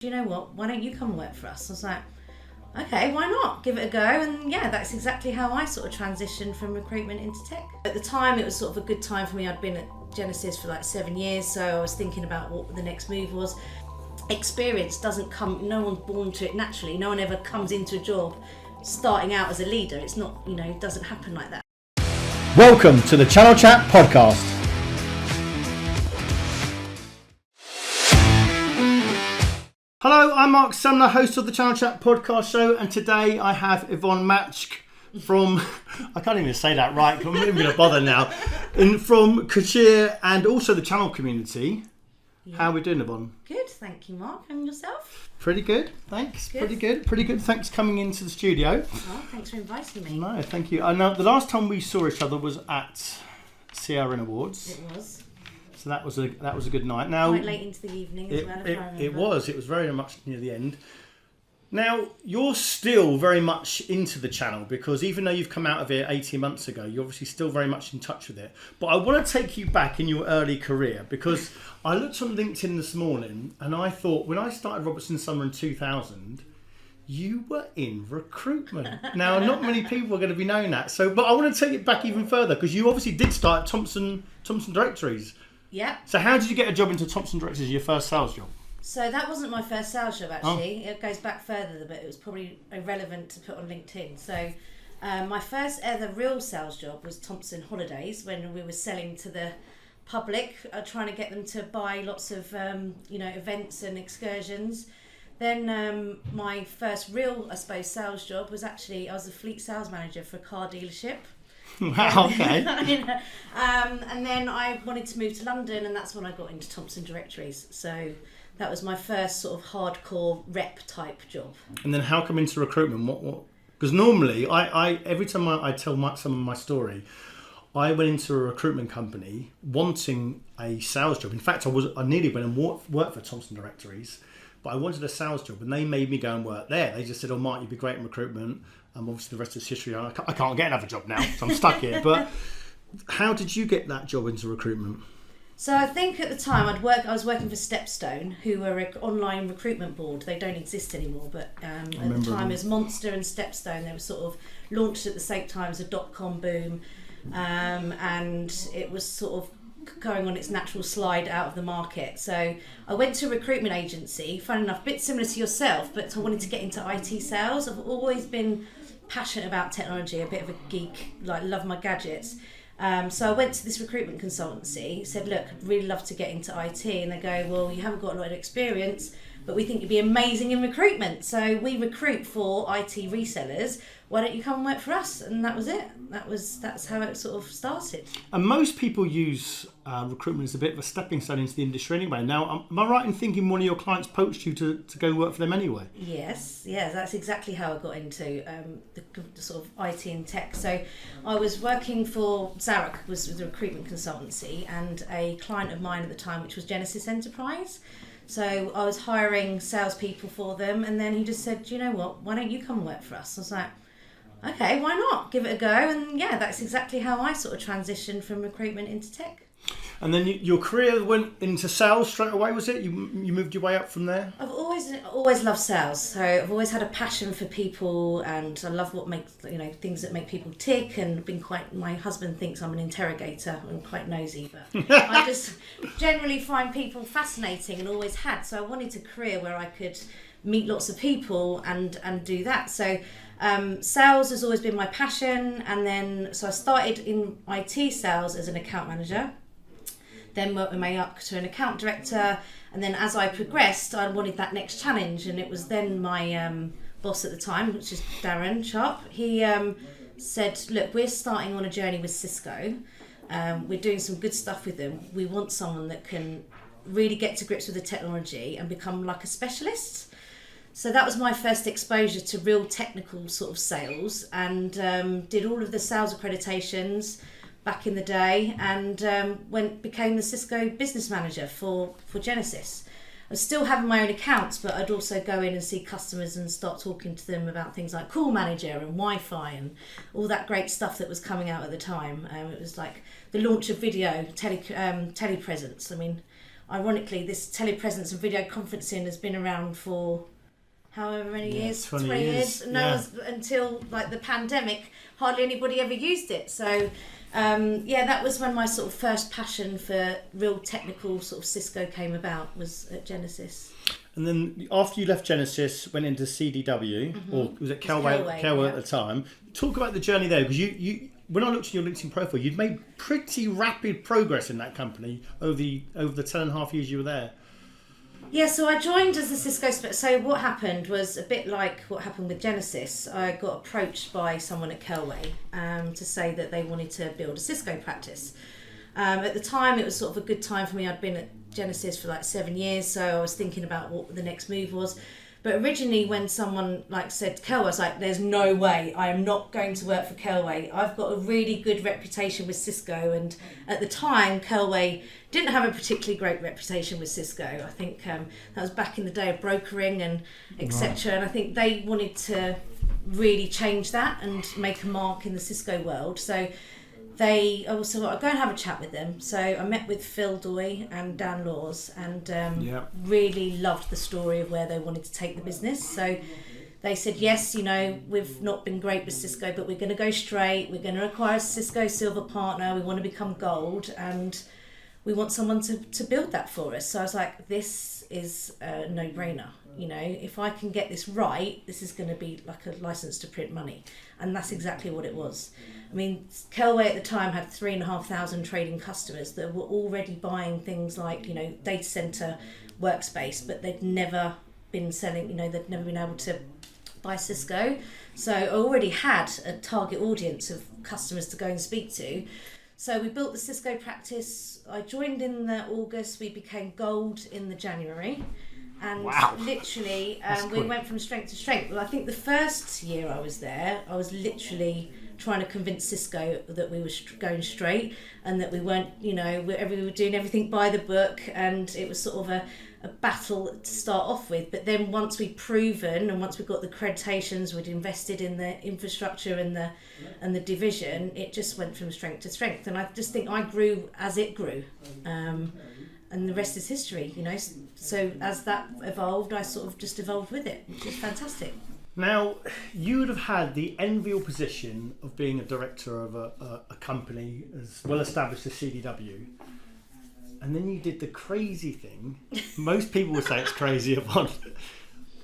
do you know what, why don't you come and work for us? I was like, okay, why not? Give it a go. And yeah, that's exactly how I sort of transitioned from recruitment into tech. At the time, it was sort of a good time for me. I'd been at Genesis for like 7 years, so I was thinking about what the next move was. Experience doesn't come, no one's born to it naturally. No one ever comes into a job starting out as a leader. It's not, it doesn't happen like that. Welcome to the Channel Chat podcast. Hello, I'm Marc, the host of the Channel Chat podcast show, and today I have Yvonne Matzk from, I can't even say that right, I'm not even going to bother now, from Coachere and also the Channel Community. Yeah. How are we doing, Yvonne? Good, thank you, Marc. And yourself? Pretty good, thanks. Good. Pretty good. Thanks for coming into the studio. Oh, thanks for inviting me. No, thank you. I know the last time we saw each other was at CRN Awards. It was. So that was a good night. Now, quite late into the evening as well. It was very much near the end. Now, you're still very much into the channel because even though you've come out of it 18 months ago, you're obviously still very much in touch with it. But I want to take you back in your early career because I looked on LinkedIn this morning and I thought when I started Robertson Summer in 2000, you were in recruitment. Now, not many people are going to be knowing that. But I want to take it back even further because you obviously did start at Thompson Directories. Yeah. So how did you get a job into Thompson Directors as your first sales job? So that wasn't my first sales job actually. It goes back further, but it was probably irrelevant to put on LinkedIn. So my first ever real sales job was Thompson Holidays when we were selling to the public, trying to get them to buy lots of events and excursions. Then my first real, I suppose, sales job was actually I was a fleet sales manager for a car dealership. Wow, okay. And then I wanted to move to London, and that's when I got into Thompson Directories. So that was my first sort of hardcore rep type job. And then how come into recruitment? What? Because normally, I every time I tell some of my story, I went into a recruitment company wanting a sales job. In fact, I nearly went and worked for Thompson Directories, but I wanted a sales job, and they made me go and work there. They just said, "Oh, Marc, you'd be great in recruitment." Obviously, the rest is history. I can't get another job now, so I'm stuck here. But how did you get that job into recruitment? So I think at the time I was working for Stepstone, who were an online recruitment board. They don't exist anymore, but at the time it was Monster and Stepstone. They were sort of launched at the same time as a .com boom, and it was sort of going on its natural slide out of the market. So I went to a recruitment agency, funny enough, a bit similar to yourself, but I wanted to get into IT sales. I've always been passionate about technology, a bit of a geek, love my gadgets. So I went to this recruitment consultancy, said, look, I'd really love to get into IT. And they go, well, you haven't got a lot of experience, but we think you'd be amazing in recruitment. So we recruit for IT resellers. Why don't you come and work for us? And that was it. That's how it sort of started. And most people use recruitment as a bit of a stepping stone into the industry anyway. Now, am I right in thinking one of your clients poached you to go work for them anyway? Yes, that's exactly how I got into the sort of IT and tech. So I was working for Zarek, was the recruitment consultancy, and a client of mine at the time, which was Genesis Enterprise. So I was hiring salespeople for them, and then he just said, do you know what, why don't you come and work for us? I was like, okay, why not? Give it a go. And yeah, that's exactly how I sort of transitioned from recruitment into tech. And then your career went into sales straight away, was it? You moved your way up from there? I've always loved sales. So I've always had a passion for people, and I love what makes, things that make people tick, and my husband thinks I'm an interrogator. I'm quite nosy, but I just generally find people fascinating and always had. So I wanted a career where I could meet lots of people and do that. So sales has always been my passion, and then so I started in IT sales as an account manager, then worked my way up to an account director, and then as I progressed I wanted that next challenge, and it was then my boss at the time, which is Darren Sharp. He said, look, we're starting on a journey with Cisco, we're doing some good stuff with them, we want someone that can really get to grips with the technology and become like a specialist. So that was my first exposure to real technical sort of sales, and did all of the sales accreditations back in the day, and became the Cisco business manager for Genesis. I was still having my own accounts, but I'd also go in and see customers and start talking to them about things like Call Manager and Wi-Fi and all that great stuff that was coming out at the time. It was like the launch of video, telepresence. I mean, ironically, this telepresence and video conferencing has been around for however many years, 20 years. Until like the pandemic, hardly anybody ever used it. So that was when my sort of first passion for real technical sort of Cisco came about, was at Genesis. And then after you left Genesis, went into CDW, or was it Kelway at the time? Talk about the journey there, because you when I looked at your LinkedIn profile, you'd made pretty rapid progress in that company over the 10.5 years you were there. Yeah, so I joined as a Cisco. So what happened was a bit like what happened with Genesis. I got approached by someone at Kelway to say that they wanted to build a Cisco practice. At the time, it was sort of a good time for me. I'd been at Genesis for like 7 years, so I was thinking about what the next move was. But originally, when someone said Kelway, I was like, there's no way, I am not going to work for Kelway. I've got a really good reputation with Cisco, and at the time, Kelway didn't have a particularly great reputation with Cisco. I think that was back in the day of brokering and etc. And I think they wanted to really change that and make a mark in the Cisco world. So they also got to go and have a chat with them. So I met with Phil Doy and Dan Laws, and really loved the story of where they wanted to take the business. So they said, yes, we've not been great with Cisco, but we're going to go straight. We're going to acquire a Cisco Silver partner. We want to become gold, and we want someone to build that for us. So I was like, this is a no-brainer. If I can get this right, this is going to be like a license to print money. And that's exactly what it was. I mean, Kelway at the time had 3,500 trading customers that were already buying things like, data center workspace, but they'd never been selling, they'd never been able to buy Cisco. So I already had a target audience of customers to go and speak to. So we built the Cisco practice. I joined in the August. We became gold in the January. And literally, we went from strength to strength. Well, I think the first year I was there, I was literally trying to convince Cisco that we were going straight, and that we weren't, we were doing everything by the book, and it was sort of a battle to start off with. But then once we'd proven, and once we got the accreditations, we'd invested in the infrastructure and the division, it just went from strength to strength. And I just think I grew as it grew. And the rest is history, So as that evolved, I sort of just evolved with it, which is fantastic. Now, you would have had the enviable position of being a director of a company as well established as CDW, and then you did the crazy thing. Most people would say it's crazy, Yvonne,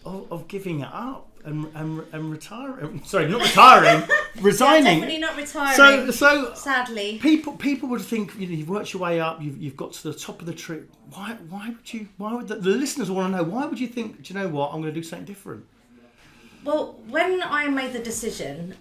of giving it up and retiring. Sorry, not retiring, resigning. Definitely not retiring. So sadly, people would think, you've worked your way up, you've got to the top of the tree. Why would the listeners want to know? Why would you think? Do you know what? I'm going to do something different. Well, when I made the decision,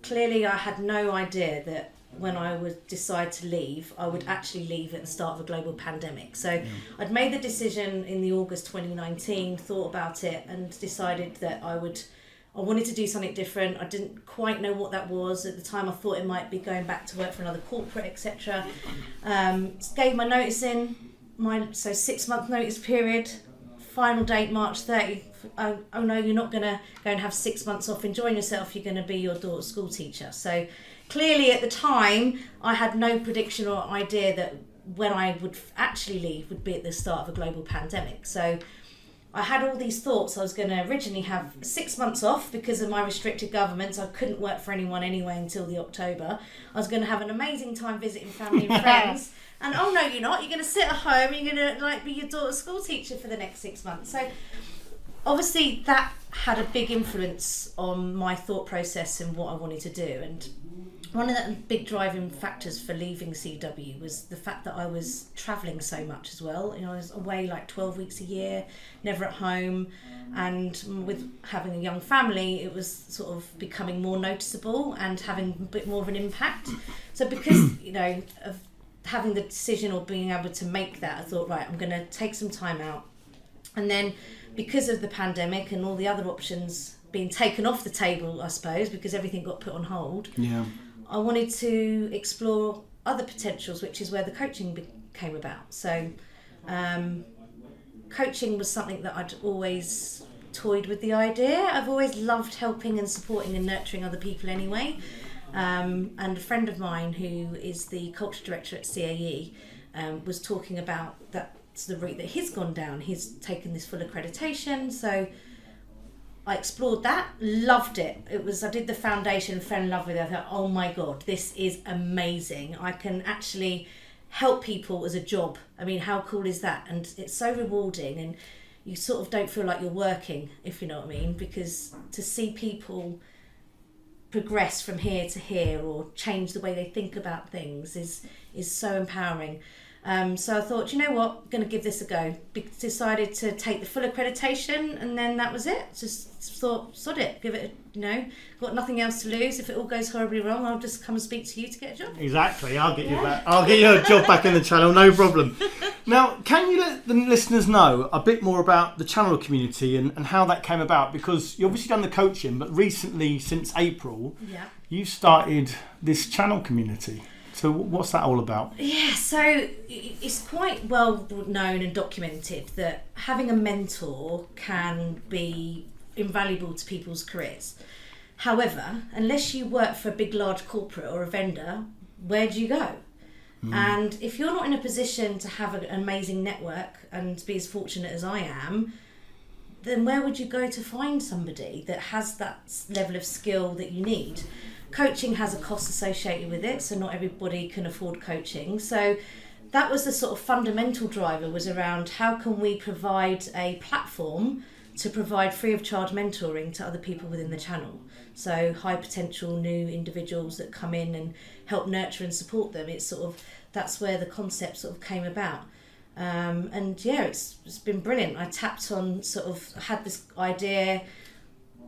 clearly I had no idea that when I would decide to leave, I would actually leave at the start of a global pandemic. So I'd made the decision in the August 2019, thought about it, and decided that I wanted to do something different. I didn't quite know what that was. At the time, I thought it might be going back to work for another corporate, etc. Gave my notice in, 6-month notice period, final date March 30th. Oh no, you're not going to go and have 6 months off enjoying yourself. You're going to be your daughter's school teacher. So clearly at the time, I had no prediction or idea that when I would actually leave would be at the start of a global pandemic. So I had all these thoughts. I was going to originally have 6 months off because of my restricted governments. I couldn't work for anyone anyway until the October. I was going to have an amazing time visiting family and friends. And oh no, you're not. You're going to sit at home. You're going to be your daughter's school teacher for the next 6 months. So obviously that had a big influence on my thought process and what I wanted to do. And one of the big driving factors for leaving CW was the fact that I was travelling so much as well. I was away like 12 weeks a year, never at home, and with having a young family, it was sort of becoming more noticeable and having a bit more of an impact. So because, of having the decision or being able to make that, I thought, right, I'm going to take some time out. And then because of the pandemic and all the other options being taken off the table, I suppose, because everything got put on hold, I wanted to explore other potentials, which is where the coaching came about. So coaching was something that I'd always toyed with the idea. I've always loved helping and supporting and nurturing other people anyway. And a friend of mine who is the culture director at CAE was talking about that that's the route that he's gone down. He's taken this full accreditation, so I explored that, loved it. I did the foundation, fell in love with it. I thought, oh my God, this is amazing. I can actually help people as a job. I mean, how cool is that? And it's so rewarding, and you sort of don't feel like you're working, if you know what I mean, because to see people progress from here to here or change the way they think about things is so empowering. So I thought, you know what, I'm going to give this a go. Decided to take the full accreditation, and then that was it. Just thought, sod it, give it got nothing else to lose. If it all goes horribly wrong, I'll just come and speak to you to get a job. Exactly, I'll get you back. I'll get you a job back in the channel, no problem. Now, can you let the listeners know a bit more about the channel community and how that came about? Because you've obviously done the coaching, but recently, since April, you started this channel community. So what's that all about? Yeah, so it's quite well known and documented that having a mentor can be invaluable to people's careers. However, unless you work for a big, large corporate or a vendor, where do you go? And if you're not in a position to have an amazing network and be as fortunate as I am, then where would you go to find somebody that has that level of skill that you need? Coaching has a cost associated with it, so not everybody can afford coaching. So that was the sort of fundamental driver, was around how can we provide a platform to provide free of charge mentoring to other people within the channel. So high potential new individuals that come in and help nurture and support them. It's sort of, that's where the concept sort of came about. And yeah, it's been brilliant. I tapped on had this idea,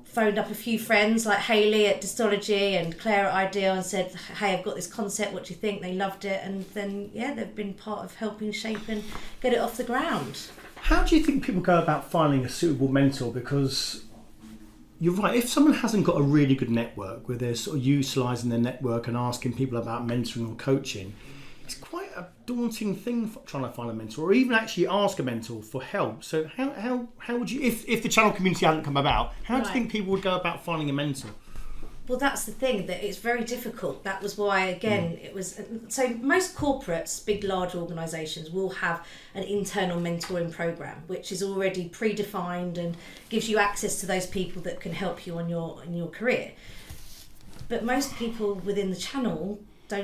phoned up a few friends like Hayley at Distology and Claire at Ideal and said, hey, I've got this concept, what do you think? They loved it, and then they've been part of helping shape and get it off the ground. How do you think people go about finding a suitable mentor? Because you're right, if someone hasn't got a really good network where they're sort of utilising their network and asking people about mentoring or coaching, it's quite a daunting thing for trying to find a mentor, or even actually ask a mentor for help. So how would you, if the channel community hadn't come about, how do you think people would go about finding a mentor? Well, that's the thing, that it's very difficult. That was why, again, it was... So most corporates, big, large organisations, will have an internal mentoring programme, which is already predefined and gives you access to those people that can help you on your career. But most people within the channel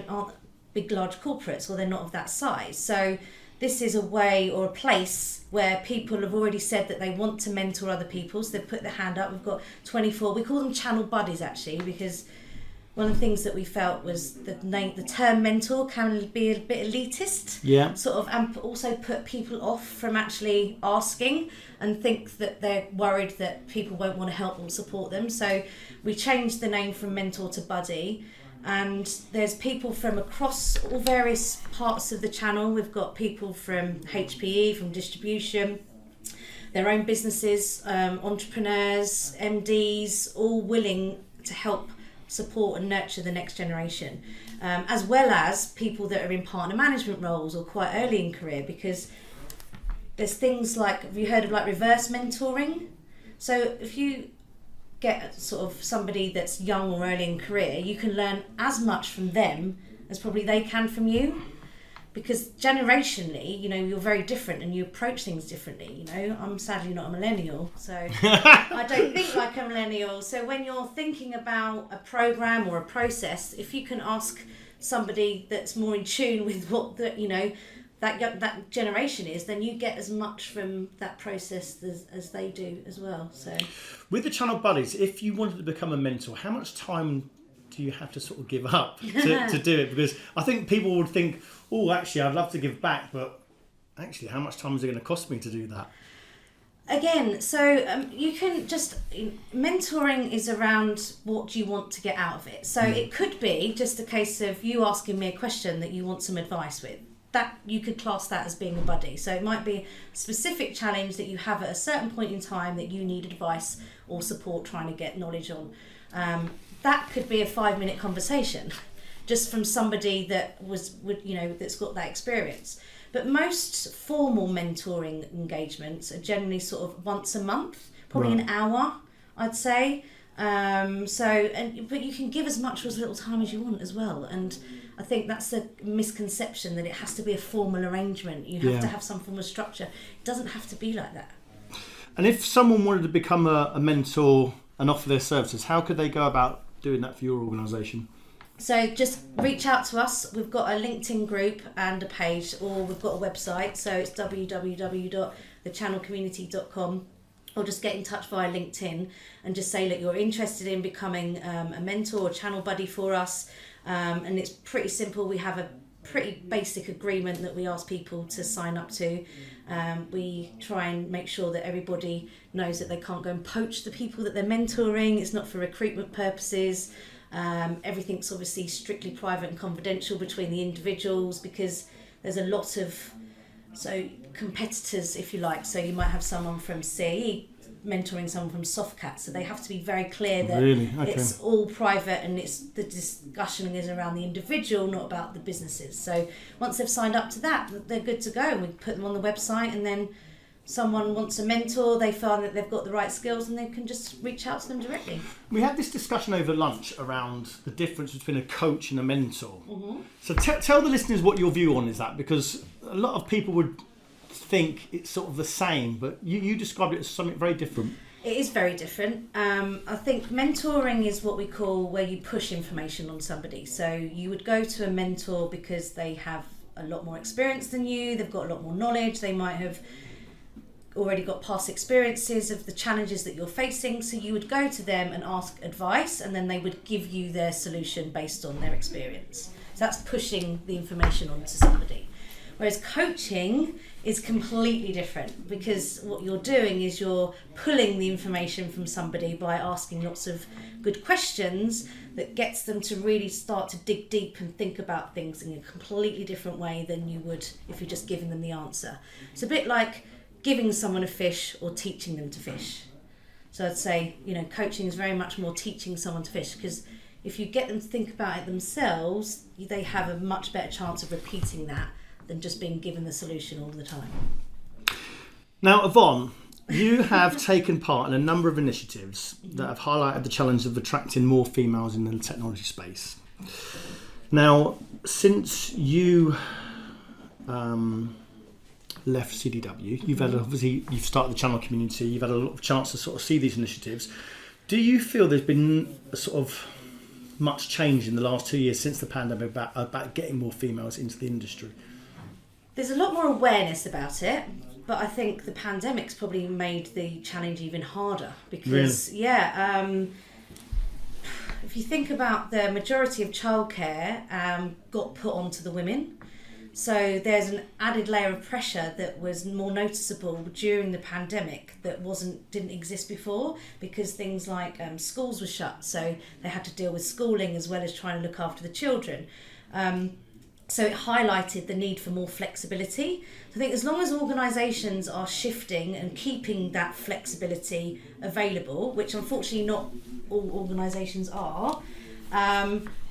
aren't big, large corporates, or they're not of that size. So this is a way or a place where people have already said that they want to mentor other people, so they've put their hand up. We've got 24, we call them channel buddies actually, because one of the things that we felt was the term mentor can be a bit elitist, and also put people off from actually asking and think that they're worried that people won't want to help or support them. So we changed the name from mentor to buddy. And there's people from across all various parts of the channel. We've got people from HPE, from distribution, their own businesses, entrepreneurs, MDs, all willing to help support and nurture the next generation, as well as people that are in partner management roles or quite early in career, because there's things like, have you heard of like reverse mentoring? So if you get sort of somebody that's young or early in career, you can learn as much from them as probably they can from you, because generationally, you're very different and you approach things differently. I'm sadly not a millennial, so I don't think like a millennial. So when you're thinking about a program or a process, if you can ask somebody that's more in tune with what that generation is, then you get as much from that process as they do as well. So with the channel buddies, if you wanted to become a mentor, how much time do you have to sort of give up to do it? Because I think people would think, oh, actually I'd love to give back, but actually how much time is it going to cost me to do that? Again, so you can just, mentoring is around what do you want to get out of it. So it could be just a case of you asking me a question that you want some advice with. That you could class that as being a buddy. So it might be a specific challenge that you have at a certain point in time that you need advice or support trying to get knowledge on. That could be a 5-minute conversation just from somebody that that's got that experience. But most formal mentoring engagements are generally sort of once a month, probably an hour, I'd say. But you can give as much or as little time as you want as well. And I think that's a misconception, that it has to be a formal arrangement. You have to have some form of structure. It doesn't have to be like that. And if someone wanted to become a mentor and offer their services, how could they go about doing that for your organisation? So just reach out to us. We've got a LinkedIn group and a page, or we've got a website. So it's www.thechannelcommunity.com, or just get in touch via LinkedIn and just say that you're interested in becoming a mentor or channel buddy for us. And it's pretty simple. We have a pretty basic agreement that we ask people to sign up to. We try and make sure that everybody knows that they can't go and poach the people that they're mentoring. It's not for recruitment purposes. Everything's obviously strictly private and confidential between the individuals, because there's a lot of competitors, if you like. So you might have someone from CAE mentoring someone from Softcat, so they have to be very clear that it's all private, and it's the discussion is around the individual, not about the businesses. So once they've signed up to that, they're good to go, and we put them on the website, and then someone wants a mentor, they find that they've got the right skills, and they can just reach out to them directly. We had this discussion over lunch around the difference between a coach and a mentor. Mm-hmm. So tell the listeners what your view on is that, because a lot of people would think it's sort of the same, but you described it as something very different. It is very different. I think mentoring is what we call where you push information on somebody. So you would go to a mentor because they have a lot more experience than you, they've got a lot more knowledge, they might have already got past experiences of the challenges that you're facing, so you would go to them and ask advice, and then they would give you their solution based on their experience. So that's pushing the information onto somebody. Whereas coaching is completely different, because what you're doing is you're pulling the information from somebody by asking lots of good questions that gets them to really start to dig deep and think about things in a completely different way than you would if you're just giving them the answer. It's a bit like giving someone a fish or teaching them to fish. So I'd say, coaching is very much more teaching someone to fish, because if you get them to think about it themselves, they have a much better chance of repeating that than just being given the solution all the time. Now, Yvonne, you have taken part in a number of initiatives that have highlighted the challenge of attracting more females in the technology space. Now, since you left CDW, you've started the channel community, you've had a lot of chance to sort of see these initiatives. Do you feel there's been a sort of much change in the last 2 years since the pandemic about getting more females into the industry? There's a lot more awareness about it, but I think the pandemic's probably made the challenge even harder, because if you think about the majority of childcare got put onto the women. So there's an added layer of pressure that was more noticeable during the pandemic that didn't exist before, because things like schools were shut, so they had to deal with schooling as well as trying to look after the children. So it highlighted the need for more flexibility. So I think as long as organisations are shifting and keeping that flexibility available, which unfortunately not all organisations are,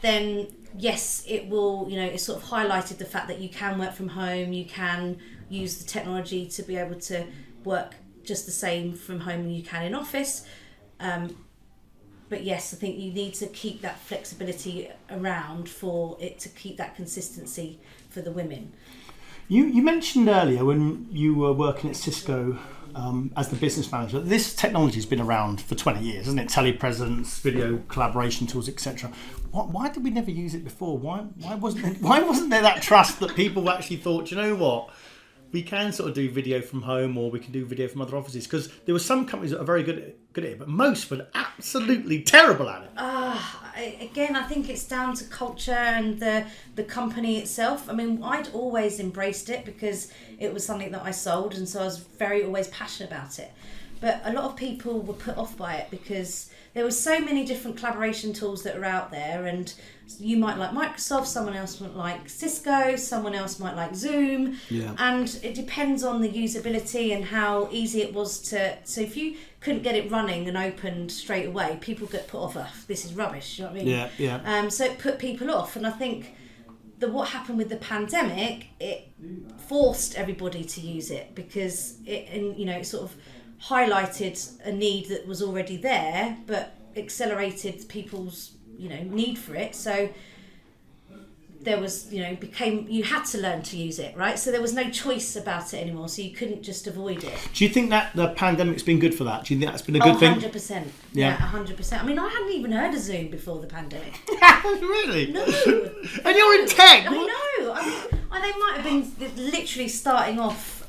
then yes, it will, it sort of highlighted the fact that you can work from home, you can use the technology to be able to work just the same from home as you can in office. But yes, I think you need to keep that flexibility around for it to keep that consistency for the women. You mentioned earlier when you were working at Cisco as the business manager, this technology has been around for 20 years, hasn't it? Telepresence, video collaboration tools, etc. Why did we never use it before? Why wasn't there that trust that people actually thought, you know what, we can sort of do video from home, or we can do video from other offices? Because there were some companies that are very good at it, but most were absolutely terrible at it. Again, I think it's down to culture and the company itself. I mean, I'd always embraced it because it was something that I sold, and so I was always passionate about it. But a lot of people were put off by it because there were so many different collaboration tools that are out there, and you might like Microsoft, someone else might like Cisco, someone else might like Zoom, and it depends on the usability and how easy it was to. So if you couldn't get it running and opened straight away, people get put off. This is rubbish. You know what I mean? Yeah. So it put people off, and I think what happened with the pandemic, it forced everybody to use it because it sort of highlighted a need that was already there, but accelerated people's need for it. So there was, you had to learn to use it, right? So there was no choice about it anymore, so you couldn't just avoid it. Do you think that the pandemic's been good for that? Do you think that's been a good thing? 100%. Yeah, 100%. I mean, I hadn't even heard of Zoom before the pandemic. Really? No. And you're in tech. I know. They might have been literally starting off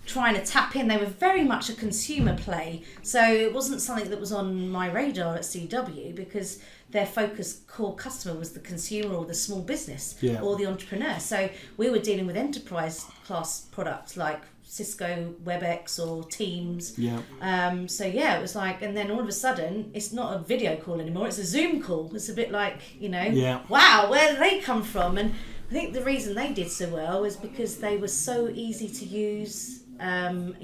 trying to tap in. They were very much a consumer play, so it wasn't something that was on my radar at CW, because their focus core customer was the consumer or the small business or the entrepreneur. So we were dealing with enterprise class products like Cisco, WebEx or Teams. Yeah. It was like, and then all of a sudden it's not a video call anymore, it's a Zoom call. It's a bit like, wow, where did they come from? And I think the reason they did so well is because they were so easy to use, and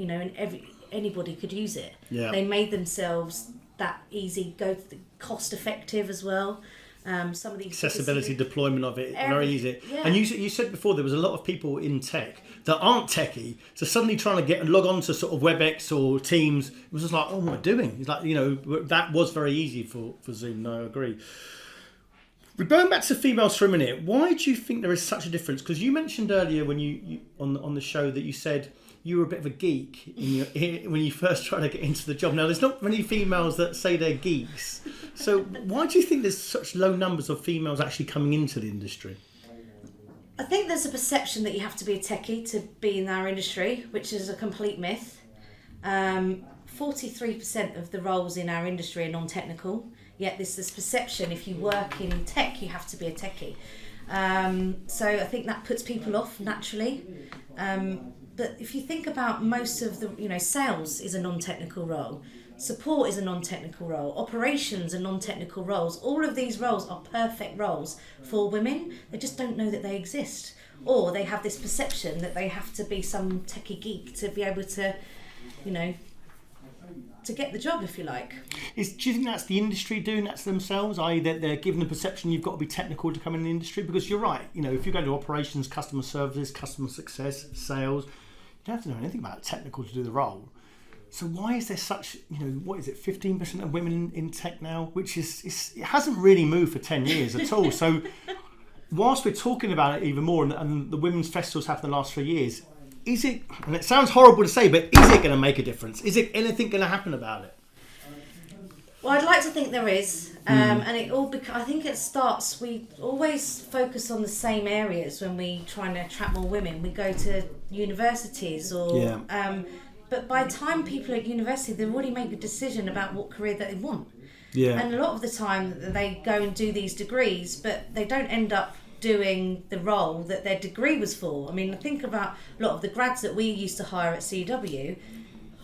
anybody could use it. Yeah. They made themselves that easy, cost effective as well. Some of the accessibility, deployment of it, very easy. Yeah. And you said before there was a lot of people in tech that aren't techie, so suddenly trying to log on to sort of WebEx or Teams, it was just like, oh, what am I doing? It's like, that was very easy for Zoom. No, I agree. But going back to females for a minute, why do you think there is such a difference? Because you mentioned earlier when you on the show that you said you were a bit of a geek when you first tried to get into the job. Now, there's not many females that say they're geeks. So why do you think there's such low numbers of females actually coming into the industry? I think there's a perception that you have to be a techie to be in our industry, which is a complete myth. 43% of the roles in our industry are non-technical, yet there's this perception if you work in tech, you have to be a techie. So I think that puts people off naturally. But if you think about most of the, sales is a non-technical role, support is a non-technical role, operations are non-technical roles. All of these roles are perfect roles for women. They just don't know that they exist. Or they have this perception that they have to be some techie geek to be able to, to get the job, if you like. Do you think that's the industry doing that to themselves, i.e. that they're given the perception you've got to be technical to come in the industry? Because you're right, if you go to operations, customer services, customer success, sales, you don't have to know anything about technical to do the role. So why is there such, 15% of women in tech now, which it hasn't really moved for 10 years at all. So whilst we're talking about it even more, and the women's festivals happened the last 3 years, is it, and it sounds horrible to say, but is it going to make a difference? Is it anything going to happen about it? Well, I'd like to think there is, and it all. I think it starts. We always focus on the same areas when we try and attract more women. We go to universities, but by the time people are at university, they've already made a decision about what career that they want. Yeah. And a lot of the time, they go and do these degrees, but they don't end up doing the role that their degree was for. I mean, think about a lot of the grads that we used to hire at CW.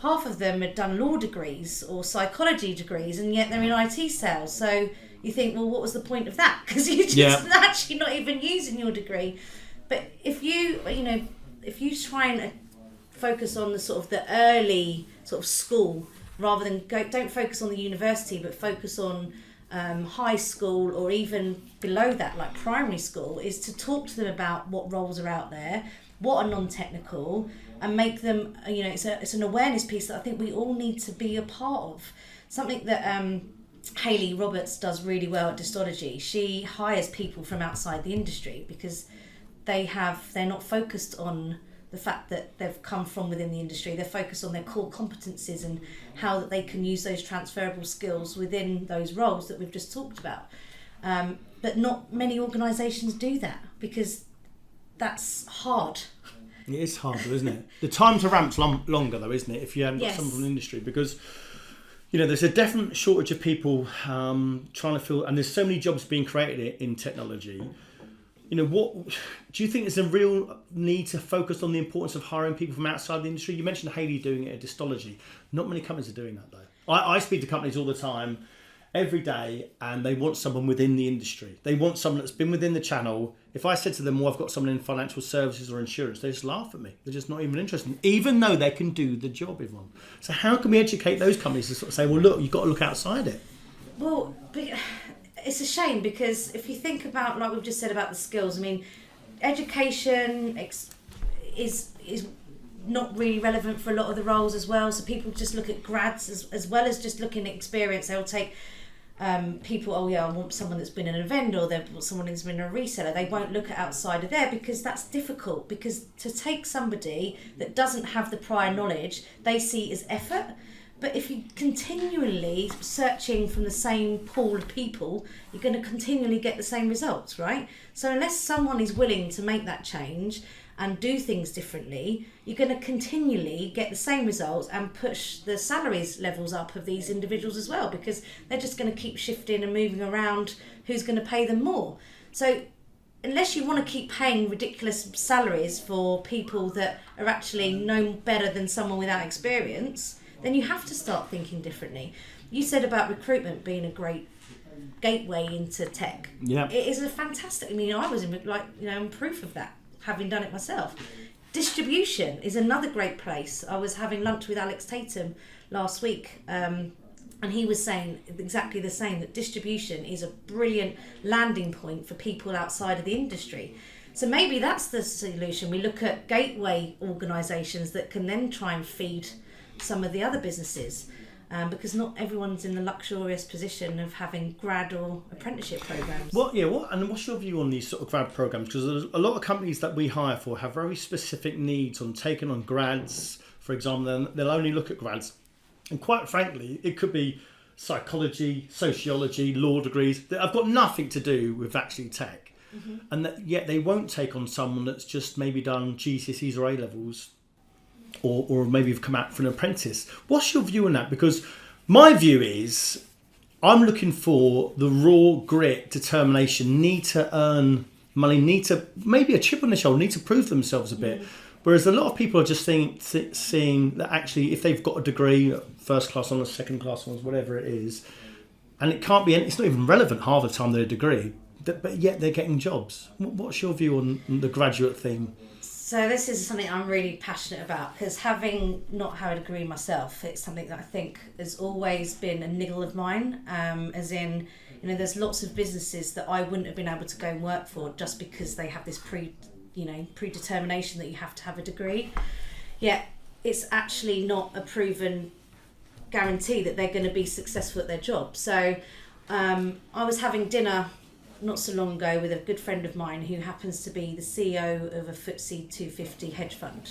Half of them had done law degrees or psychology degrees, and yet they're in IT sales. So you think, well, what was the point of that? Because you're just actually not even using your degree. But if you try and focus on the sort of the early sort of school, rather than don't focus on the university, but focus on high school or even below that, like primary school, is to talk to them about what roles are out there, what are non-technical, and make them, it's an awareness piece that I think we all need to be a part of. Something that Hayley Roberts does really well at Distology. She hires people from outside the industry because they're not focused on the fact that they've come from within the industry. They're focused on their core competencies and how that they can use those transferable skills within those roles that we've just talked about. But not many organisations do that because that's hard. It is hard, though, isn't it? The time to ramp's longer, though, isn't it? If you haven't got someone from the industry, because there's a definite shortage of people trying to fill, and there's so many jobs being created in technology. What do you think there's a real need to focus on the importance of hiring people from outside the industry? You mentioned Hayley doing it at Distology. Not many companies are doing that, though. I speak to companies all the time, every day, and they want someone within the industry. They want someone that's been within the channel. If I said to them, well, I've got someone in financial services or insurance, they just laugh at me. They're just not even interested, even though they can do the job, Yvonne. So how can we educate those companies to sort of say, well, look, you've got to look outside it? Well, it's a shame because if you think about, like we've just said about the skills, I mean, education is not really relevant for a lot of the roles as well. So people just look at grads as well as just looking at experience. They'll take people, oh yeah, I want someone that's been in an event, or they want someone who's been a reseller. They won't look at outside of there because that's difficult. Because to take somebody that doesn't have the prior knowledge, they see as effort. But if you're continually searching from the same pool of people, you're going to continually get the same results, right? So unless someone is willing to make that change and do things differently, you're going to continually get the same results and push the salaries levels up of these individuals as well, because they're just going to keep shifting and moving around who's going to pay them more. So unless you want to keep paying ridiculous salaries for people that are actually no better than someone without experience, then you have to start thinking differently. You said about recruitment being a great gateway into tech. Yeah. It is a fantastic, I was in proof of that, having done it myself. Distribution is another great place. I was having lunch with Alex Tatum last week, and he was saying exactly the same, that distribution is a brilliant landing point for people outside of the industry. So maybe that's the solution. We look at gateway organisations that can then try and feed some of the other businesses, because not everyone's in the luxurious position of having grad or apprenticeship programs. What's your view on these sort of grad programs? Because a lot of companies that we hire for have very specific needs on taking on grads, for example. They'll only look at grads, and quite frankly, it could be psychology, sociology, law degrees that have got nothing to do with actually tech, and yet they won't take on someone that's just maybe done GCSEs or A levels. Or maybe you've come out for an apprentice. What's your view on that? Because my view is I'm looking for the raw grit, determination, need to earn money, need to maybe a chip on the shoulder, need to prove themselves a bit. Whereas a lot of people are just seeing that actually if they've got a degree, first class honours, second class honours, whatever it is, and it's not even relevant half the time they're a degree, but yet they're getting jobs. What's your view on the graduate thing? So this is something I'm really passionate about, because having not had a degree myself, it's something that I think has always been a niggle of mine, as in, there's lots of businesses that I wouldn't have been able to go and work for just because they have this predetermination that you have to have a degree. Yet it's actually not a proven guarantee that they're going to be successful at their job. So I was having dinner not so long ago with a good friend of mine who happens to be the CEO of a FTSE 250 hedge fund.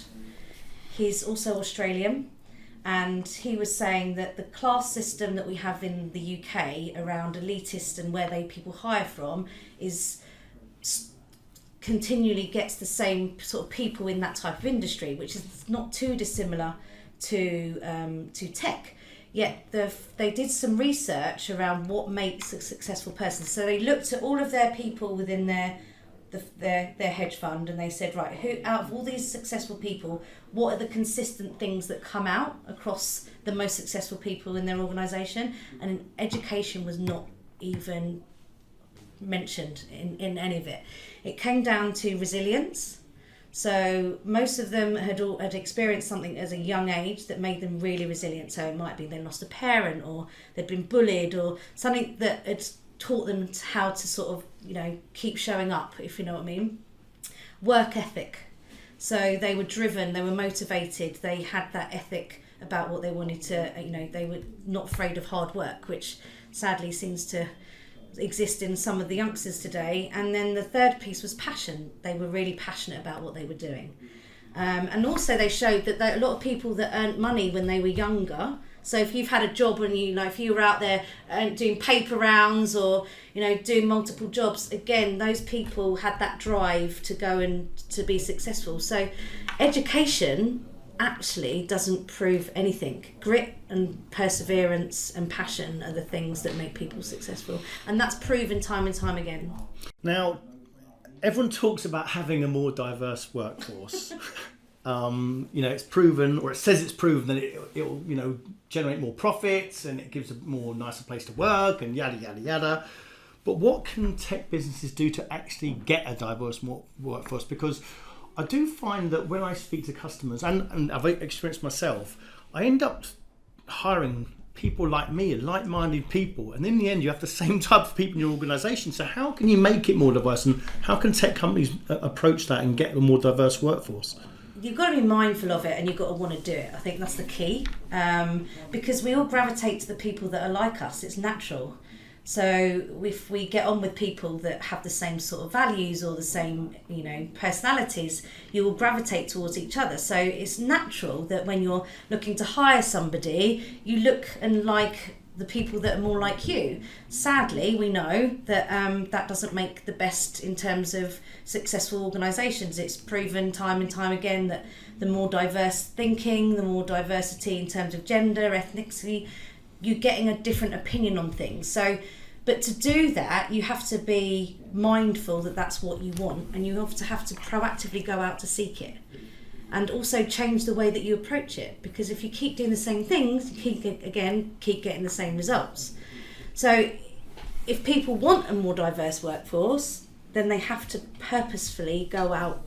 He's also Australian, and he was saying that the class system that we have in the UK around elitist and where people hire from is continually gets the same sort of people in that type of industry, which is not too dissimilar to tech. Yet they did some research around what makes a successful person. So they looked at all of their people within their hedge fund, and they said, right, who out of all these successful people, what are the consistent things that come out across the most successful people in their organisation? And education was not even mentioned in any of it. It came down to resilience. So most of them had experienced something as a young age that made them really resilient. So it might be they lost a parent, or they'd been bullied, or something that had taught them how to sort of, keep showing up, if you know what I mean. Work ethic. So they were driven, they were motivated, they had that ethic about what they wanted to, they were not afraid of hard work, which sadly seems to exist in some of the youngsters today. And then the third piece was passion. They were really passionate about what they were doing, and also they showed that a lot of people that earned money when they were younger, so if you've had a job and if you were out there doing paper rounds or doing multiple jobs, again, those people had that drive to go and to be successful. So education actually doesn't prove anything. Grit and perseverance and passion are the things that make people successful, and that's proven time and time again. Now, everyone talks about having a more diverse workforce. It's proven, or it says it's proven that it will generate more profits and it gives a more nicer place to work and yada yada yada. But what can tech businesses do to actually get a diverse workforce? Because I do find that when I speak to customers, and I've experienced myself, I end up hiring people like me, like-minded people, and in the end you have the same type of people in your organisation. So how can you make it more diverse, and how can tech companies approach that and get a more diverse workforce? You've got to be mindful of it, and you've got to want to do it. I think that's the key, because we all gravitate to the people that are like us. It's natural. So if we get on with people that have the same sort of values or the same, personalities, you will gravitate towards each other. So it's natural that when you're looking to hire somebody, you look and like the people that are more like you. Sadly, we know that that doesn't make the best in terms of successful organisations. It's proven time and time again that the more diverse thinking, the more diversity in terms of gender, ethnicity, you're getting a different opinion on things. So, but to do that, you have to be mindful that that's what you want, and you have to proactively go out to seek it. And also change the way that you approach it, because if you keep doing the same things, you keep getting the same results. So if people want a more diverse workforce, then they have to purposefully go out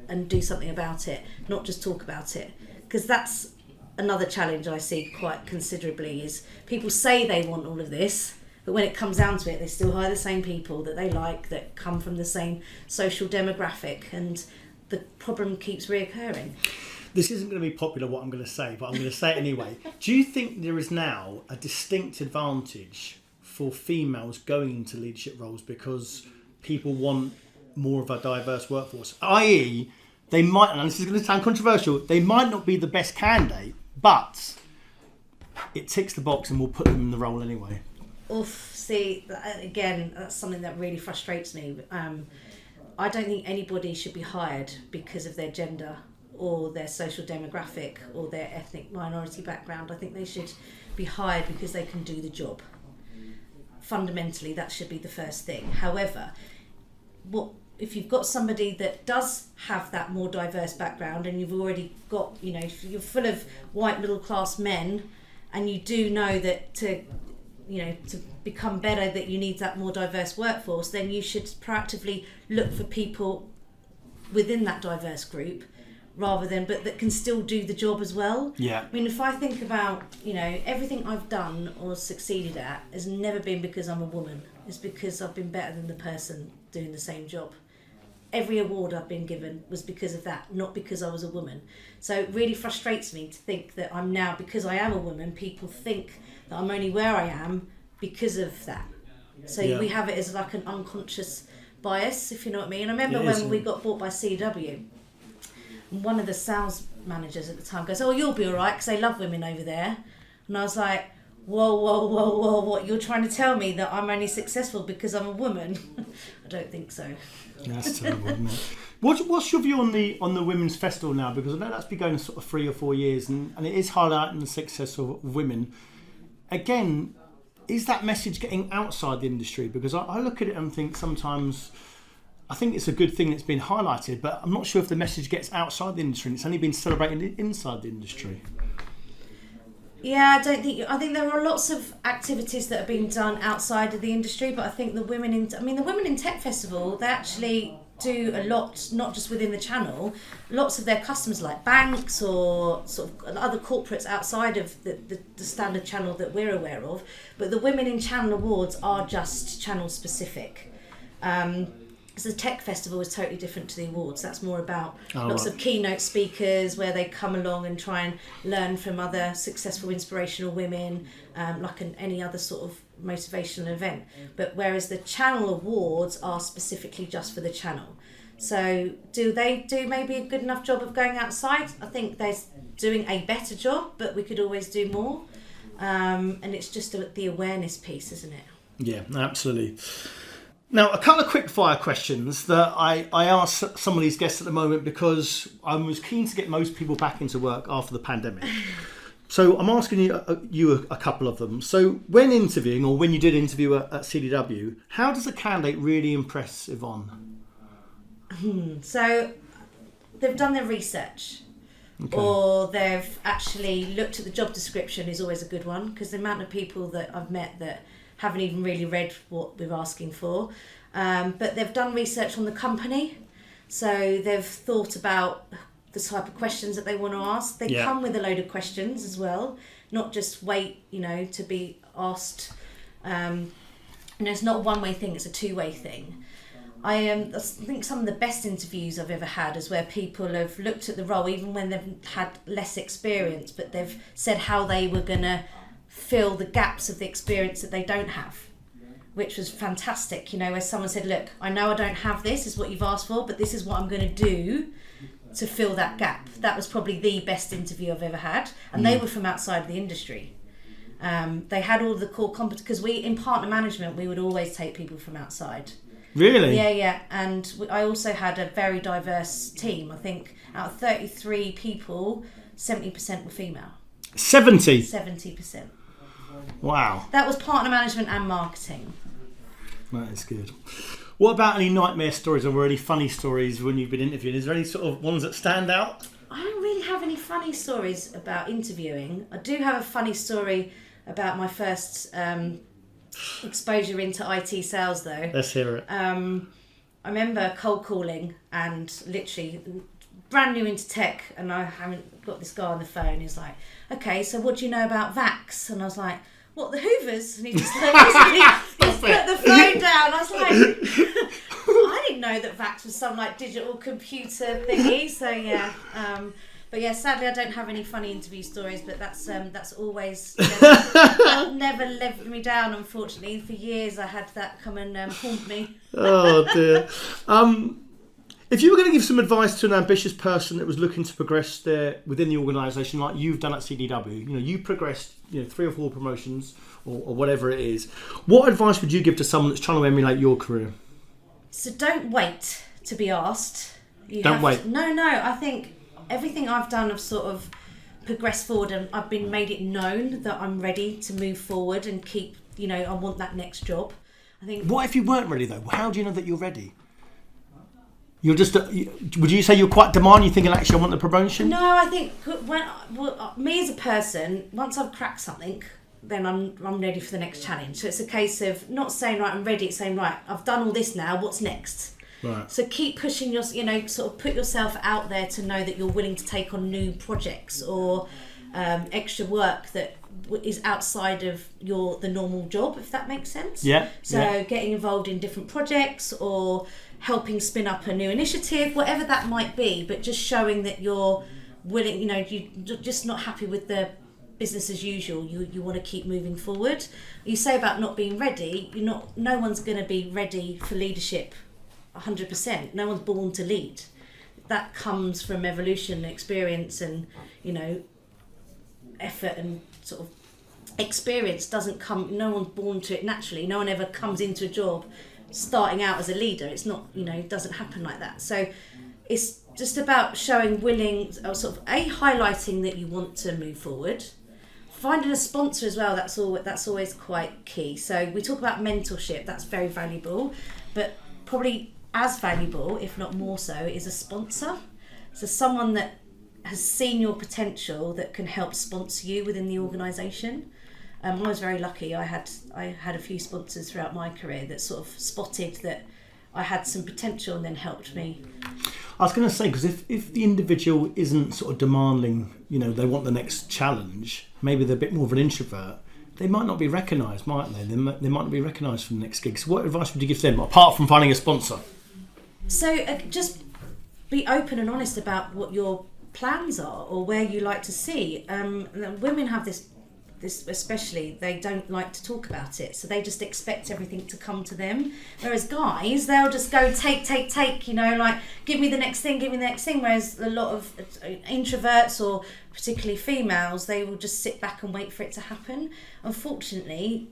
and do something about it, not just talk about it. Because that's another challenge I see quite considerably, is people say they want all of this, but when it comes down to it, they still hire the same people that they like, that come from the same social demographic, and the problem keeps reoccurring. This isn't going to be popular, what I'm going to say, but I'm going to say it anyway. Do you think there is now a distinct advantage for females going into leadership roles because people want more of a diverse workforce? I.e., they might, and this is going to sound controversial, they might not be the best candidate, but it ticks the box and we'll put them in the role anyway. Oof, see, again, that's something that really frustrates me. I don't think anybody should be hired because of their gender or their social demographic or their ethnic minority background. I think they should be hired because they can do the job. Fundamentally, that should be the first thing. However, if you've got somebody that does have that more diverse background, and you've already got, if you're full of white middle class men, and you do know that to become better, that you need that more diverse workforce, then you should proactively look for people within that diverse group, rather than, but that can still do the job as well. Yeah. I mean, if I think about, everything I've done or succeeded at has never been because I'm a woman. It's because I've been better than the person doing the same job. Every award I've been given was because of that, not because I was a woman. So it really frustrates me to think that I'm now, because I am a woman, people think that I'm only where I am because of that. So we have it as like an unconscious bias, if you know what I mean. I remember when we got bought by CW, and one of the sales managers at the time goes, "Oh, you'll be all right because they love women over there." And I was like, whoa, what? You're trying to tell me that I'm only successful because I'm a woman? I don't think so. That's terrible, isn't it? What's your view on the Women's Festival now? Because I know that's been going sort of 3 or 4 years, and it is highlighting the success of women. Again, is that message getting outside the industry? Because I look at it and think sometimes, I think it's a good thing that's been highlighted, but I'm not sure if the message gets outside the industry and it's only been celebrated inside the industry. Yeah, I think there are lots of activities that are being done outside of the industry, but I think the women in Tech Festival, they actually do a lot, not just within the channel. Lots of their customers, like banks or sort of other corporates outside of the standard channel that we're aware of, but the Women in Channel Awards are just channel specific. So the Tech Festival is totally different to the awards. That's more about lots of keynote speakers where they come along and try and learn from other successful, inspirational women, like any other sort of motivational event. But whereas the channel awards are specifically just for the channel. So do they do maybe a good enough job of going outside? I think they're doing a better job, but we could always do more. And it's just the awareness piece, isn't it? Yeah, absolutely. Now, a couple of quick fire questions that I ask some of these guests at the moment because I was keen to get most people back into work after the pandemic. So I'm asking you a couple of them. So when interviewing, or when you did interview at CDW, how does a candidate really impress Yvonne? So they've done their research. Okay. Or they've actually looked at the job description is always a good one, because the amount of people that I've met that haven't even really read what we're asking for. But they've done research on the company. So they've thought about the type of questions that they want to ask. They come with a load of questions as well, not just wait, to be asked. It's not a one-way thing, it's a two-way thing. I think some of the best interviews I've ever had is where people have looked at the role, even when they've had less experience, but they've said how they were going to fill the gaps of the experience that they don't have. which was fantastic, where someone said, look, I know I don't have this, is what you've asked for, but this is what I'm going to do to fill that gap. That was probably the best interview I've ever had. And they were from outside the industry. They had all the core competence, because in partner management, we would always take people from outside. Really? Yeah. And I also had a very diverse team. I think out of 33 people, 70% were female. 70? 70%. Wow. That was partner management and marketing. That is good. What about any nightmare stories or any funny stories when you've been interviewing? Is there any sort of ones that stand out? I don't really have any funny stories about interviewing. I do have a funny story about my first exposure into IT sales, though. Let's hear it. I remember cold calling and literally brand new into tech, and I haven't got this guy on the phone. He's like, okay, so what do you know about Vax? And I was like, what, the Hoovers? And he just like just put the phone down. I was like, I didn't know that Vax was some like digital computer thingy. So yeah, but yeah, sadly I don't have any funny interview stories. But that's always never left me down. Unfortunately, for years I had that come and haunt me. Oh dear. If you were going to give some advice to an ambitious person that was looking to progress there within the organisation, like you've done at CDW, you progressed 3 or 4 promotions or whatever it is, what advice would you give to someone that's trying to emulate your career? So don't wait to be asked. Don't wait. No. I think everything I've done, I've sort of progressed forward, and I've been made it known that I'm ready to move forward and keep. I want that next job. I think. What if you weren't ready though? How do you know that you're ready? You're just. Would you say you're quite demanding? You thinking actually I want the promotion? No, I think me as a person, once I've cracked something, then I'm ready for the next challenge. So it's a case of not saying right, I'm ready. It's saying right, I've done all this now. What's next? Right. So keep pushing your, sort of put yourself out there to know that you're willing to take on new projects or extra work that is outside of the normal job, if that makes sense. Yeah. So getting involved in different projects or helping spin up a new initiative, whatever that might be, but just showing that you're willing, you're just not happy with the business as usual. You want to keep moving forward. You say about not being ready, no one's going to be ready for leadership 100%. No one's born to lead. That comes from evolution, experience, and effort and sort of experience doesn't come. No one's born to it naturally. No one ever comes into a job starting out as a leader. It's not, it doesn't happen like that. So it's just about showing highlighting that you want to move forward. Finding a sponsor as well, that's always quite key. So we talk about mentorship, that's very valuable, but probably as valuable, if not more so, is a sponsor. So someone that has seen your potential that can help sponsor you within the organisation. I was very lucky. I had a few sponsors throughout my career that sort of spotted that I had some potential and then helped me. I was going to say, because if the individual isn't sort of demanding, they want the next challenge, maybe they're a bit more of an introvert, they might not be recognised, might they? They might not be recognised for the next gig. So what advice would you give them, apart from finding a sponsor? So just be open and honest about what your plans are or where you like to see. Women have this especially, they don't like to talk about it, so they just expect everything to come to them, whereas guys, they'll just go take, like give me the next thing, whereas a lot of introverts or particularly females, they will just sit back and wait for it to happen. Unfortunately,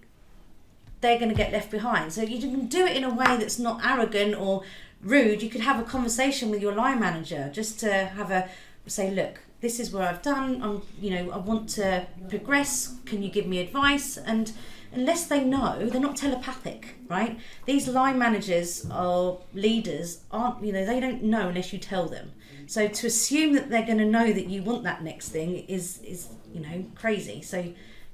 they're going to get left behind. So you can do it in a way that's not arrogant or rude. You could have a conversation with your line manager just to say, look, this is where I've done, I want to progress, can you give me advice? And unless they know, they're not telepathic, right? These line managers or leaders aren't, they don't know unless you tell them. So to assume that they're going to know that you want that next thing is crazy. So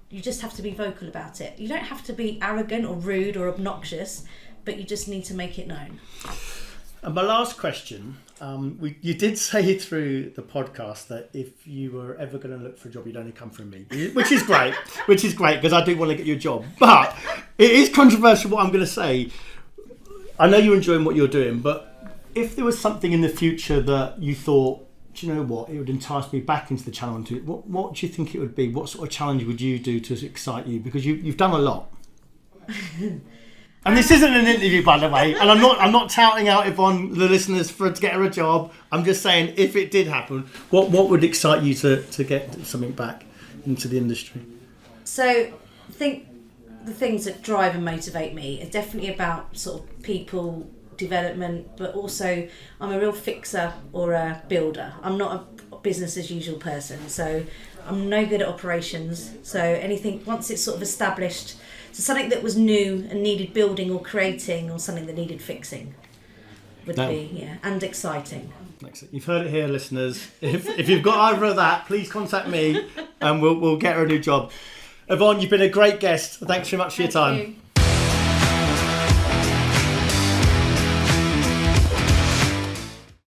you just have to be vocal about it. You don't have to be arrogant or rude or obnoxious, but you just need to make it known. And my last question, you did say through the podcast that if you were ever going to look for a job, you'd only come from me, which is great, because I do want to get you a job. But it is controversial what I'm going to say. I know you're enjoying what you're doing, but if there was something in the future that you thought, do you know what, it would entice me back into the channel, what do you think it would be? What sort of challenge would you do to excite you? Because you've done a lot. And this isn't an interview, by the way. And I'm not touting out Yvonne, the listeners, to get her a job. I'm just saying, if it did happen, what would excite you to get something back into the industry? So I think the things that drive and motivate me are definitely about sort of people development, but also I'm a real fixer or a builder. I'm not a business as usual person, so I'm no good at operations. So anything, once it's sort of established, so something that was new and needed building or creating, or something that needed fixing would be, and exciting. Excellent. You've heard it here, listeners. If you've got either of that, please contact me and we'll get her a new job. Yvonne, you've been a great guest. Thanks very much for your time. Thank you.